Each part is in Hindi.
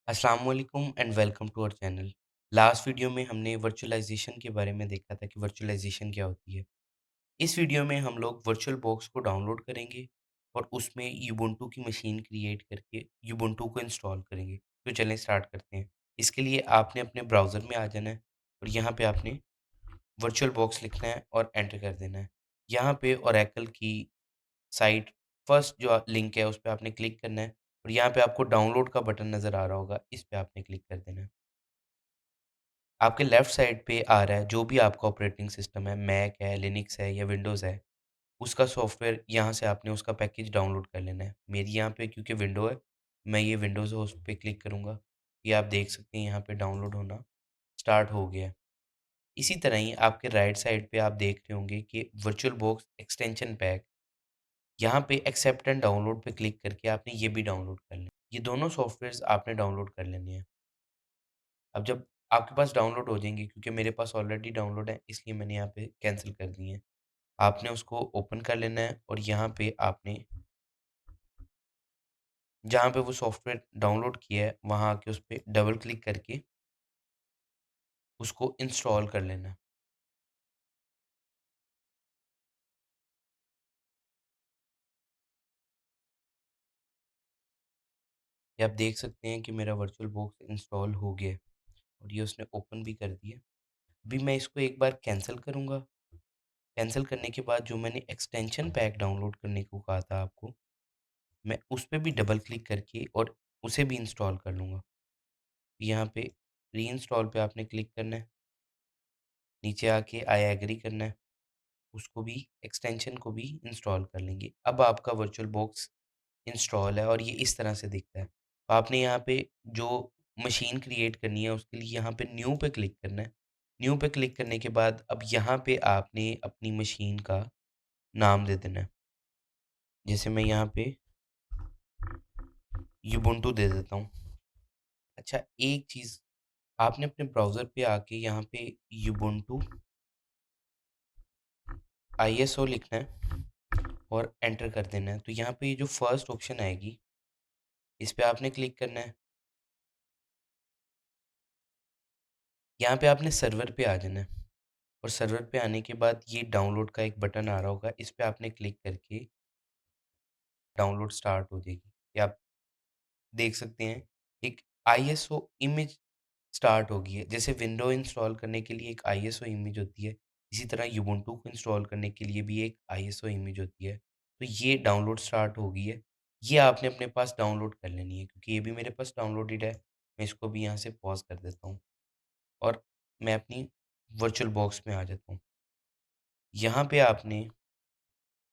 अस्सलाम वालेकुम and welcome to our channel. Last video में हमने वर्चुअलाइजेशन के बारे में देखा था कि वर्चुअलाइजेशन क्या होती है। इस वीडियो में हम लोग वर्चुअल बॉक्स को डाउनलोड करेंगे और उसमें यूबुंटू की मशीन क्रिएट करके यूबुंटू को इंस्टॉल करेंगे। तो चलें स्टार्ट करते हैं। इसके लिए आपने अपने ब्राउज़र में आ जाना है और यहाँ पे आपने वर्चुअल बॉक्स लिखना है और एंटर कर देना है। यहाँ पे ओरेकल की साइट फर्स्ट जो लिंक है उस पे आपने क्लिक करना है और यहाँ पे आपको डाउनलोड का बटन नज़र आ रहा होगा, इस पे आपने क्लिक कर देना है। आपके लेफ्ट साइड पे आ रहा है जो भी आपका ऑपरेटिंग सिस्टम है, मैक है, लिनक्स है या विंडोज़ है, उसका सॉफ्टवेयर यहाँ से आपने उसका पैकेज डाउनलोड कर लेना है। मेरी यहाँ पे क्योंकि विंडो है, मैं ये विंडोज़ है उस पे क्लिक करूँगा। ये आप देख सकते हैं यहाँ पे डाउनलोड होना स्टार्ट हो गया है। इसी तरह ही आपके राइट साइड पे आप देख रहे होंगे कि वर्चुअल बॉक्स एक्सटेंशन पैक, यहाँ पे एक्सेप्ट एंड डाउनलोड पे क्लिक करके आपने ये भी डाउनलोड कर लें। ये दोनों सॉफ्टवेयर्स आपने डाउनलोड कर लेने हैं। अब जब आपके पास डाउनलोड हो जाएँगे, क्योंकि मेरे पास ऑलरेडी डाउनलोड है इसलिए मैंने यहाँ पे कैंसल कर दिए हैं। आपने उसको ओपन कर लेना है और यहाँ पे आपने जहाँ पे वो सॉफ्टवेयर डाउनलोड किया है वहाँ आके उस पे डबल क्लिक करके उसको इंस्टॉल कर लेना है। ये आप देख सकते हैं कि मेरा वर्चुअल बॉक्स इंस्टॉल हो गया है और ये उसने ओपन भी कर दिया। अभी मैं इसको एक बार कैंसल करूँगा। कैंसल करने के बाद जो मैंने एक्सटेंशन पैक डाउनलोड करने को कहा था आपको, मैं उस पे भी डबल क्लिक करके और उसे भी इंस्टॉल कर लूँगा। यहाँ पे रीइंस्टॉल पे आपने क्लिक करना है, नीचे आके आई एग्री करना है, उसको भी एक्सटेंशन को भी इंस्टॉल कर लेंगे। अब आपका वर्चुअल बॉक्स इंस्टॉल है और ये इस तरह से दिखता है। तो आपने यहाँ पे जो मशीन क्रिएट करनी है उसके लिए यहाँ पे न्यू पे क्लिक करना है। न्यू पे क्लिक करने के बाद अब यहाँ पे आपने अपनी मशीन का नाम दे देना है। जैसे मैं यहाँ पे युबुंटू दे देता हूँ। अच्छा, एक चीज़ आपने अपने ब्राउज़र पे आके यहाँ पे युबुंटू आईएसओ लिखना है और एंटर कर देना है। तो यहाँ पे ये जो फर्स्ट ऑप्शन आएगी, इस पे आपने क्लिक करना है। यहाँ पे आपने सर्वर पे आ जाना है और सर्वर पे आने के बाद ये डाउनलोड का एक बटन आ रहा होगा, इस पे आपने क्लिक करके डाउनलोड स्टार्ट हो जाएगी। ये आप देख सकते हैं, एक आईएसओ इमेज स्टार्ट हो गई है। जैसे विंडो इंस्टॉल करने के लिए एक आईएसओ इमेज होती है, इसी तरह यूबुंटू को इंस्टॉल करने के लिए भी एक आईएसओ इमेज होती है। तो ये डाउनलोड स्टार्ट हो गई है। ये आपने अपने पास डाउनलोड कर लेनी है क्योंकि ये भी मेरे पास डाउनलोडेड है। मैं इसको भी यहाँ से पॉज़ कर देता हूँ और मैं अपनी वर्चुअल बॉक्स में आ जाता हूँ। यहाँ पे आपने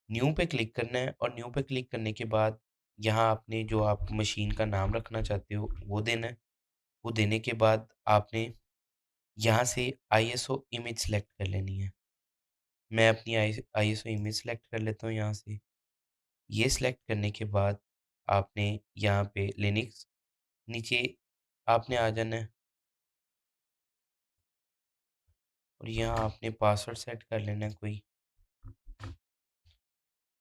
न्यू पे क्लिक करना है और न्यू पे क्लिक करने के बाद यहाँ आपने जो आप मशीन का नाम रखना चाहते हो वो देना है। वो देने के बाद आपने यहाँ से आईएसओ इमेज सेलेक्ट कर लेनी है। मैं अपनी आईएसओ इमेज सेलेक्ट कर लेता हूँ यहाँ से। ये सेलेक्ट करने के बाद आपने यहाँ पे लिनक्स, नीचे आपने आ जाना है और यहाँ आपने पासवर्ड सेट कर लेना है कोई।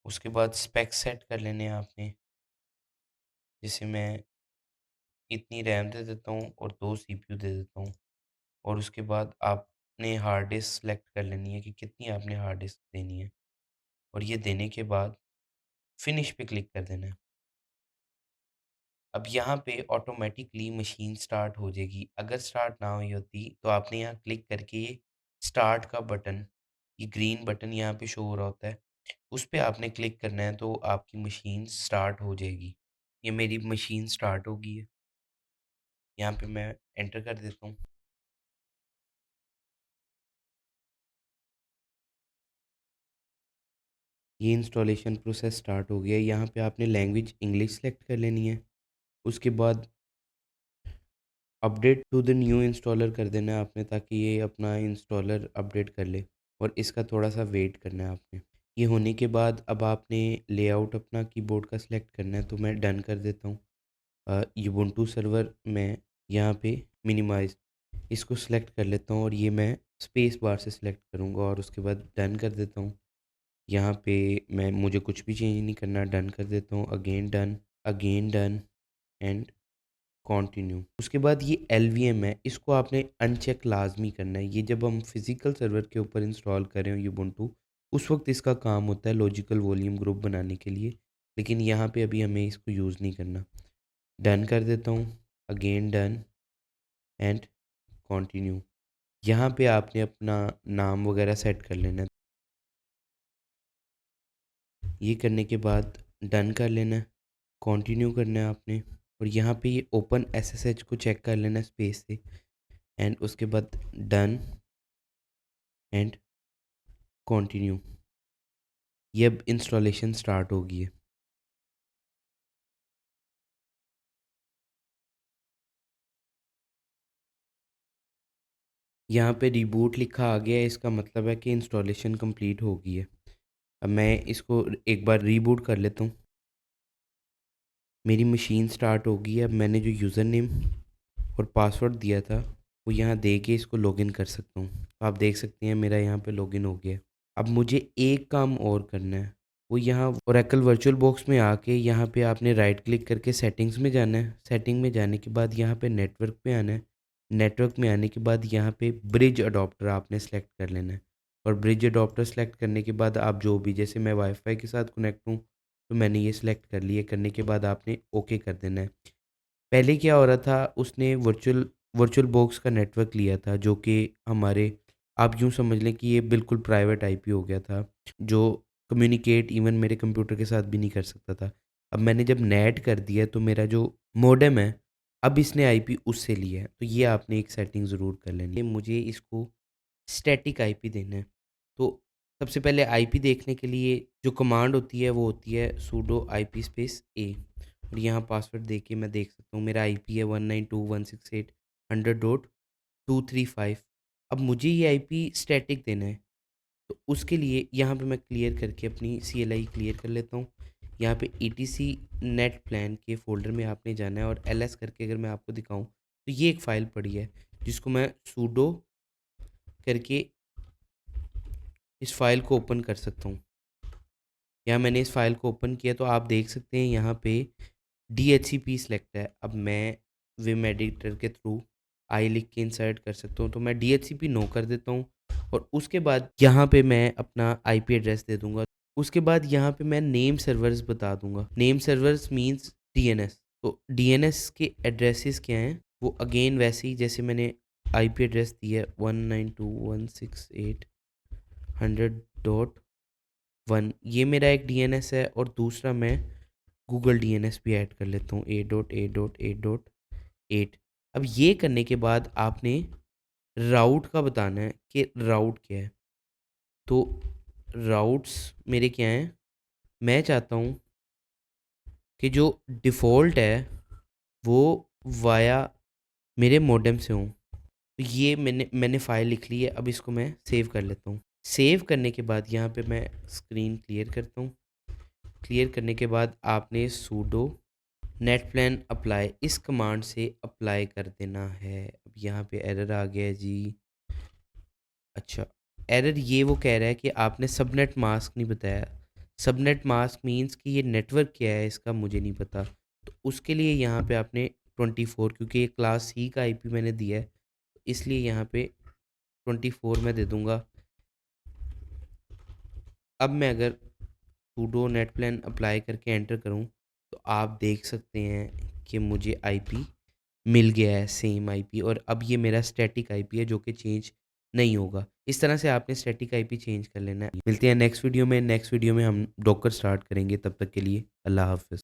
उसके बाद स्पेक्स सेट कर लेने हैं आपने। जैसे मैं इतनी रैम दे देता हूँ और 2 सीपीयू दे देता हूँ और उसके बाद आपने हार्ड डिस्क सेलेक्ट कर लेनी है कि कितनी आपने हार्ड डिस्क देनी है और ये देने के बाद फिनिश पे क्लिक कर देना है। अब यहाँ पे ऑटोमेटिकली मशीन स्टार्ट हो जाएगी। अगर स्टार्ट ना हुई होती तो आपने यहाँ क्लिक करके ये स्टार्ट का बटन, ये ग्रीन बटन यहाँ पे शो हो रहा होता है, उस पे आपने क्लिक करना है तो आपकी मशीन स्टार्ट हो जाएगी। ये मेरी मशीन स्टार्ट हो गई है। यहाँ पे मैं एंटर कर देता हूँ। ये इंस्टॉलेशन प्रोसेस स्टार्ट हो गया है। यहाँ पे आपने लैंग्वेज इंग्लिश सेलेक्ट कर लेनी है। उसके बाद update to the new installer कर देना है आपने, ताकि ये अपना इंस्टॉलर अपडेट कर ले और इसका थोड़ा-सा वेट करना है आपने। ये होने के बाद अब आपने लेआउट अपना कीबोर्ड का सिलेक्ट करना है, तो मैं डन कर देता हूँ। उबुंटू सर्वर मैं यहाँ पे मिनिमाइज़ इसको सिलेक्ट कर लेता हूँ और ये मैं स्पेस बार से सिलेक्ट करूँगा और उसके बाद डन कर देता हूँ। यहाँ पे मैं मुझे कुछ भी चेंज नहीं करना, डन कर देता हूँ, अगेन डन एंड कंटिन्यू। उसके बाद ये एलवीएम है, इसको आपने अनचेक लाज़मी करना है। ये जब हम फिज़िकल सर्वर के ऊपर इंस्टॉल कर रहे हो यूबुंटू, उस वक़्त इसका काम होता है लॉजिकल वॉल्यूम ग्रुप बनाने के लिए, लेकिन यहाँ पे अभी हमें इसको यूज़ नहीं करना। डन कर देता हूँ, अगेन डन एंड कंटिन्यू। यहाँ पे आपने अपना नाम वगैरह सेट कर लेना है। ये करने के बाद डन कर लेना है, कंटिन्यू करना है आपने और यहाँ पे ये ओपन एसएसएच को चेक कर लेना है स्पेस से एंड उसके बाद डन एंड कंटिन्यू। ये अब इंस्टॉलेशन स्टार्ट होगी है। यहाँ पे रिबूट लिखा आ गया है, इसका मतलब है कि इंस्टॉलेशन कंप्लीट हो गई है। अब मैं इसको एक बार रीबूट कर लेता हूँ। मेरी मशीन स्टार्ट हो गई है। अब मैंने जो यूज़र नेम और पासवर्ड दिया था वो यहाँ दे के इसको लॉगिन कर सकता हूँ। तो आप देख सकते हैं मेरा यहाँ पे लॉगिन हो गया। अब मुझे एक काम और करना है, वो यहाँ ओरेकल वर्चुअल बॉक्स में आके यहाँ पे आपने राइट क्लिक करके सेटिंग्स में जाना है। सेटिंग में जाने के बाद यहाँ पे नेटवर्क पे आना है। नेटवर्क में आने के बाद यहाँ पे ब्रिज अडॉप्टर आपने सेलेक्ट कर लेना है और ब्रिज अडॉप्टर सेलेक्ट करने के बाद आप जो भी, जैसे मैं वाईफाई के साथ कनेक्ट हूँ तो मैंने ये सिलेक्ट कर लिया। करने के बाद आपने ओके कर देना है। पहले क्या हो रहा था, उसने वर्चुअल वर्चुअल बॉक्स का नेटवर्क लिया था जो कि हमारे, आप यूँ समझ लें कि ये बिल्कुल प्राइवेट आईपी हो गया था, जो कम्युनिकेट इवन मेरे कंप्यूटर के साथ भी नहीं कर सकता था। अब मैंने जब नेट कर दिया तो मेरा जो मॉडेम है, अब इसने आईपी उससे लिया है। तो ये आपने एक सेटिंग ज़रूर कर लेनी है। मुझे इसको स्टैटिक आईपी देना है। तो सबसे पहले आईपी देखने के लिए जो कमांड होती है वो होती है sudo IP स्पेस ए और यहाँ पासवर्ड दे के मैं देख सकता हूँ मेरा आईपी है 192.168.100.235। अब मुझे ये आईपी स्टैटिक देना है, तो उसके लिए यहाँ पे मैं क्लियर करके अपनी CLI क्लियर कर लेता हूँ। यहाँ पे ETC नेट प्लान के फ़ोल्डर में आपने जाना है और ls करके अगर मैं आपको दिखाऊँ तो ये एक फ़ाइल पड़ी है जिसको मैं sudo करके इस फ़ाइल को ओपन कर सकता हूँ। यहाँ मैंने इस फ़ाइल को ओपन किया तो आप देख सकते हैं यहाँ पे DHCP सिलेक्ट है। अब मैं विम एडिटर के थ्रू आई लिख के इंसर्ट कर सकता हूँ, तो मैं DHCP नो कर देता हूँ और उसके बाद यहाँ पे मैं अपना IP एड्रेस दे दूँगा। उसके बाद यहाँ पे मैं नेम सर्वर्स बता दूँगा। Name servers means DNS। तो DNS के एड्रेसेस क्या हैं, वो अगेन वैसे ही जैसे मैंने IP एड्रेस दिया है 192.168.100.1, ये मेरा एक DNS है और दूसरा मैं गूगल DNS भी ऐड कर लेता हूँ 8.8.8.8। अब ये करने के बाद आपने राउट का बताना है कि राउट क्या है। तो राउट्स मेरे क्या हैं, मैं चाहता हूँ कि जो डिफ़ॉल्ट है वो वाया मेरे मॉडेम से हों। तो ये मैंने फ़ाइल लिख ली है। अब इसको मैं सेव कर लेता हूँ। सेव करने के बाद यहाँ पे मैं स्क्रीन क्लियर करता हूँ। क्लियर करने के बाद आपने सूडो नेट प्लान अप्लाई इस कमांड से अप्लाई कर देना है। अब यहाँ पे एरर आ गया है जी। अच्छा, एरर ये वो कह रहा है कि आपने सबनेट मास्क नहीं बताया। सबनेट मास्क मीन्स कि ये नेटवर्क क्या है इसका मुझे नहीं पता। तो उसके लिए यहाँ पे आपने 24, क्योंकि ये क्लास सी का आईपी मैंने दिया है इसलिए यहाँ पे 24 मैं दे दूँगा। अब मैं अगर सूडो नेट प्लान अप्लाई करके एंटर करूं तो आप देख सकते हैं कि मुझे आईपी मिल गया है, सेम आईपी, और अब ये मेरा स्टैटिक आईपी है जो कि चेंज नहीं होगा। इस तरह से आपने स्टैटिक आईपी चेंज कर लेना है। मिलते हैं नेक्स्ट वीडियो में। नेक्स्ट वीडियो में हम डॉकर स्टार्ट करेंगे। तब तक के लिए अल्लाह हाफ़िज़।